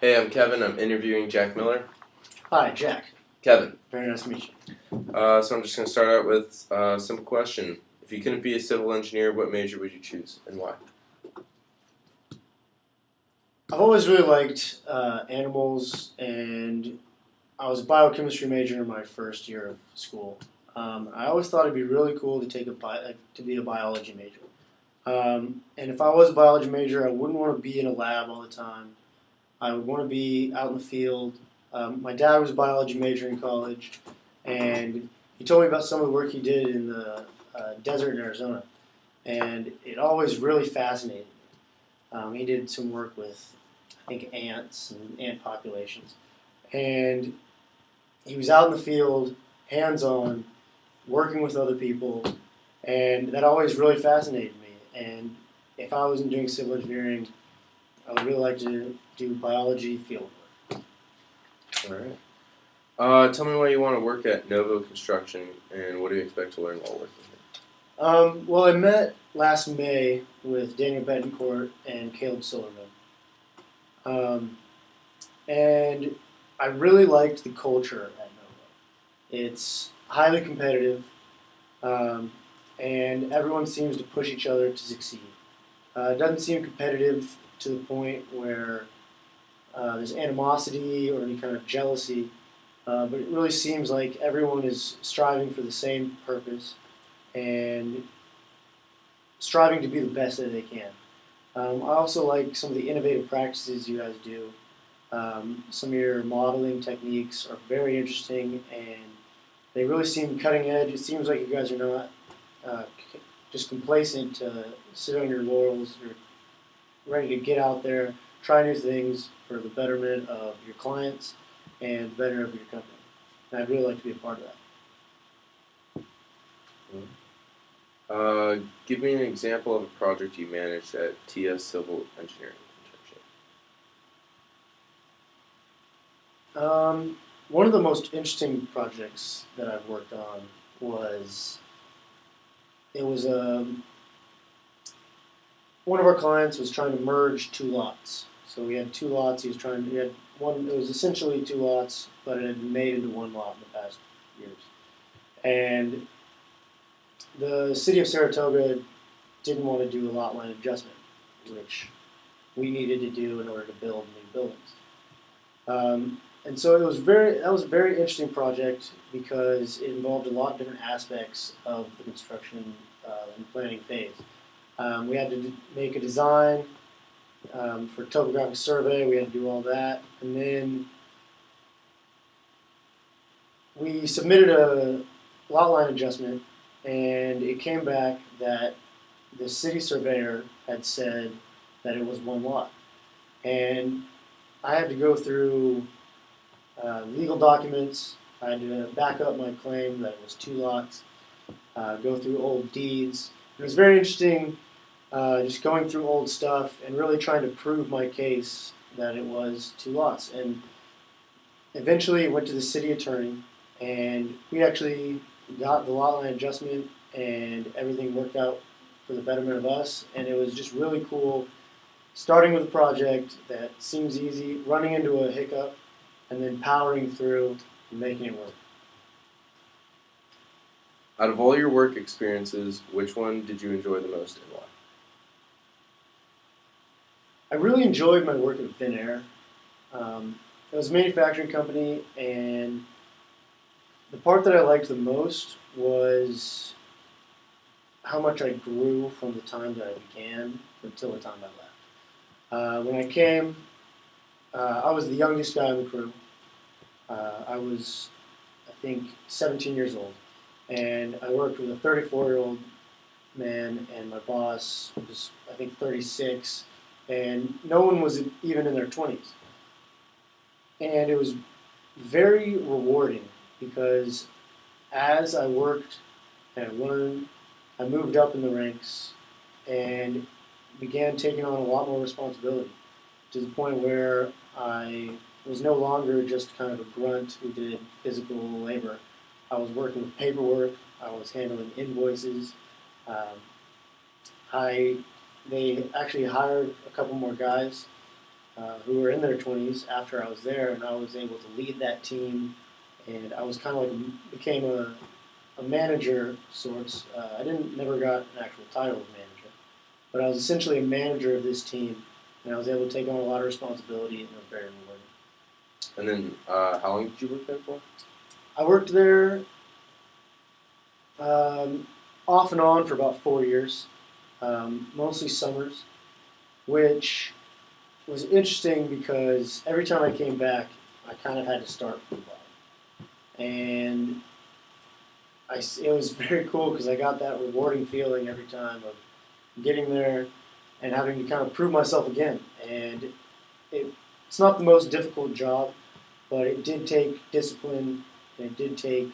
Hey, I'm Kevin. I'm interviewing Jack Miller. Hi, Jack. Kevin. Very nice to meet you. So I'm just going to start out with a simple question. If you couldn't be a civil engineer, what major would you choose and why? I've always really liked animals, and I was a biochemistry major in my first year of school. I always thought it'd be really cool to to be a biology major. And if I was a biology major, I wouldn't want to be in a lab all the time. I would want to be out in the field. My dad was a biology major in college, and he told me about some of the work he did in the desert in Arizona, and it always really fascinated me. He did some work with, I think, ants and ant populations, and he was out in the field, hands-on, working with other people, and that always really fascinated me. And if I wasn't doing civil engineering, I would really like to do biology field work. All right. Tell me why you want to work at Novo Construction and what do you expect to learn while working here? Well, I met last May with Daniel Betancourt and Caleb Silverman. And I really liked the culture at Novo. It's highly competitive, and everyone seems to push each other to succeed. It doesn't seem competitive to the point where there's animosity or any kind of jealousy, but it really seems like everyone is striving for the same purpose and striving to be the best that they can. I also like some of the innovative practices you guys do. Some of your modeling techniques are very interesting, and they really seem cutting edge. It seems like you guys are not just complacent to sit on your laurels. You're ready to get out there, try new things for the betterment of your clients and the betterment of your company. And I'd really like to be a part of that. Give me an example of a project you managed at TS Civil Engineering Internship. One of the most interesting projects that I've worked on was one of our clients was trying to merge two lots. So we had two lots. He had one. It was essentially two lots, but it had been made into one lot in the past years. And the city of Saratoga didn't want to do a lot line adjustment, which we needed to do in order to build new buildings. And so that was a very interesting project because it involved a lot of different aspects of the construction and planning phase. We had to make a design for topographic survey. We had to do all that, and then we submitted a lot line adjustment, and it came back that the city surveyor had said that it was one lot, and I had to go through legal documents. I had to back up my claim that it was two lots, go through old deeds. It was very interesting just going through old stuff and really trying to prove my case that it was two lots. And eventually it went to the city attorney, and we actually got the lot line adjustment and everything worked out for the betterment of us. And it was just really cool starting with a project that seems easy, running into a hiccup, and then powering through and making it work. Out of all your work experiences, which one did you enjoy the most and why? I really enjoyed my work at Finnair. It was a manufacturing company, and the part that I liked the most was how much I grew from the time that I began until the time I left. When I came, I was the youngest guy in the crew. I was, I think, 17 years old, and I worked with a 34-year-old man, and my boss was, I think, 36, and no one was even in their 20s. And it was very rewarding because as I worked and I learned, I moved up in the ranks and began taking on a lot more responsibility to the point where I was no longer just kind of a grunt who did physical labor. I was working with paperwork. I was handling invoices. They actually hired a couple more guys who were in their 20s after I was there, and I was able to lead that team. And I was kind of like became a manager of sorts. I didn't never got an actual title of manager, but I was essentially a manager of this team, and I was able to take on a lot of responsibility, and it was very rewarding. And then, how long did you work there for? I worked there off and on for about 4 years, mostly summers, which was interesting because every time I came back, I kind of had to start from the bottom. And it was very cool because I got that rewarding feeling every time of getting there and having to kind of prove myself again. And it's not the most difficult job, but it did take discipline and it did take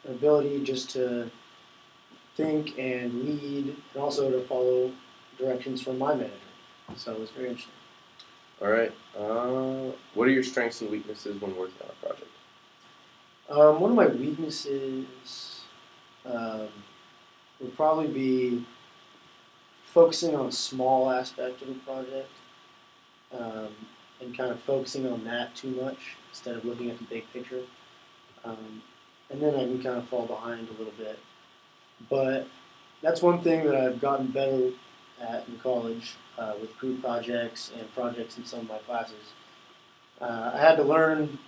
an ability just to think and lead and also to follow directions from my manager. So it was very interesting. All right. What are your strengths and weaknesses when working on a project? One of my weaknesses would probably be focusing on a small aspect of a project and kind of focusing on that too much instead of looking at the big picture. And then I can kind of fall behind a little bit. But that's one thing that I've gotten better at in college with group projects and projects in some of my classes. I had to learn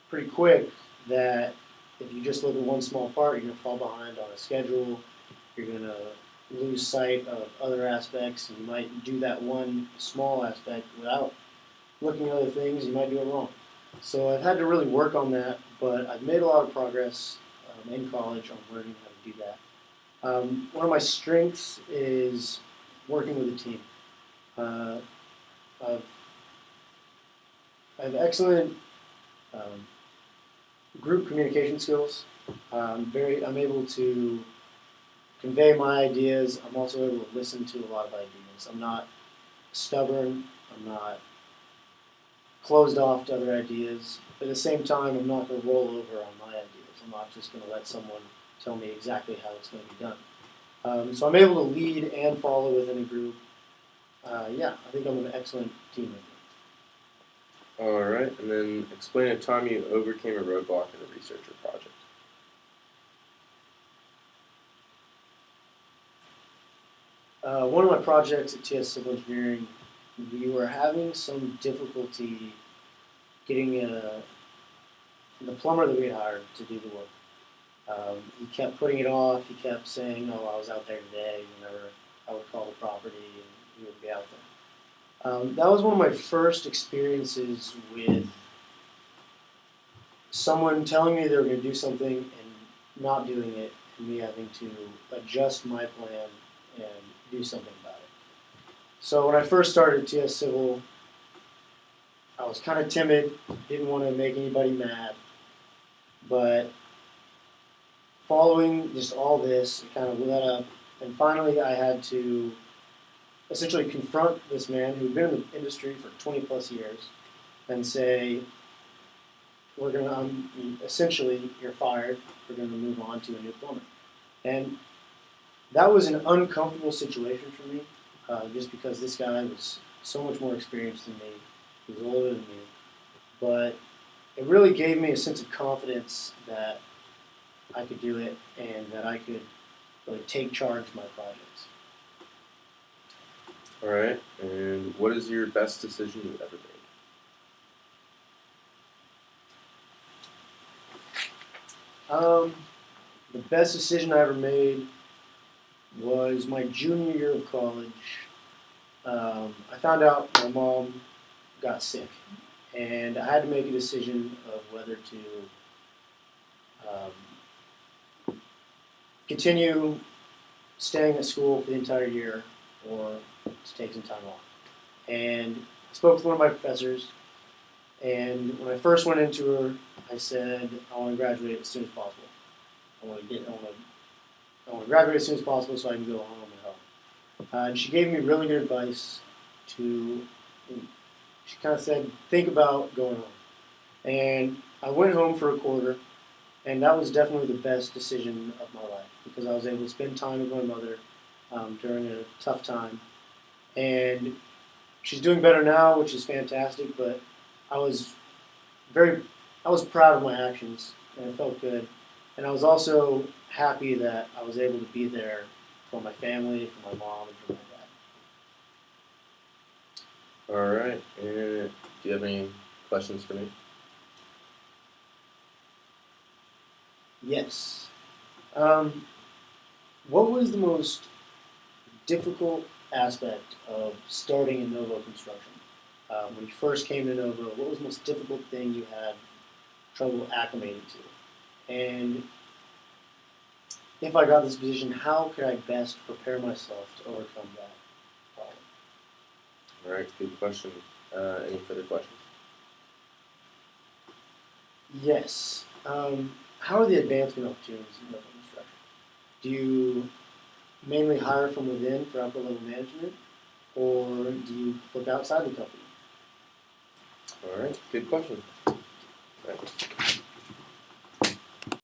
pretty quick that if you just look at one small part, you're going to fall behind on a schedule. You're going to lose sight of other aspects, and you might do that one small aspect without looking at other things. You might do it wrong. So I've had to really work on that, but I've made a lot of progress in college on learning how to do that. One of my strengths is working with a team. I have excellent group communication skills. I'm able to convey my ideas. I'm also able to listen to a lot of ideas. I'm not stubborn. I'm not closed off to other ideas. But at the same time, I'm not going to roll over on my ideas. I'm not just going to let someone tell me exactly how it's going to be done. So I'm able to lead and follow within a group. I think I'm an excellent team member. All right. And then explain a time you overcame a roadblock in a research or project. One of my projects at TS Civil Engineering, we were having some difficulty getting the plumber that we had hired to do the work. He kept putting it off. He kept saying, "Oh, I was out there today. Whenever I would call the property, and he would be out there." That was one of my first experiences with someone telling me they were going to do something and not doing it, and me having to adjust my plan and do something about it. So when I first started at TS Civil, I was kind of timid, didn't want to make anybody mad, but following just all this, it kind of lit up, and finally I had to essentially confront this man who'd been in the industry for 20 plus years and say, essentially, you're fired, we're going to move on to a new plumber. And that was an uncomfortable situation for me, just because this guy was so much more experienced than me, he was older than me, but it really gave me a sense of confidence that I could do it and that I could really take charge of my projects. All right. And what is your best decision you've ever made? The best decision I ever made was my junior year of college. I found out my mom got sick, and I had to make a decision of whether to continue staying at school for the entire year or to take some time off. And I spoke to one of my professors, and when I first went into her, I said, I want to graduate as soon as possible. I want to graduate as soon as possible so I can go home and help. And she gave me really good advice she kind of said, think about going home. And I went home for a quarter, and that was definitely the best decision of my life because I was able to spend time with my mother during a tough time. And she's doing better now, which is fantastic. But I was I was proud of my actions, and it felt good. And I was also happy that I was able to be there for my family, for my mom, and for my dad. All right. And do you have any questions for me? Yes. What was the most difficult aspect of starting in Novo construction? When you first came to Novo, what was the most difficult thing you had trouble acclimating to? And if I got this position, how could I best prepare myself to overcome that problem? All right. Good question. Any further questions? Yes. How are the advancement opportunities in Novo construction? Do you mainly hire from within for upper level management, or do you look outside the company? All right. Good question. All right.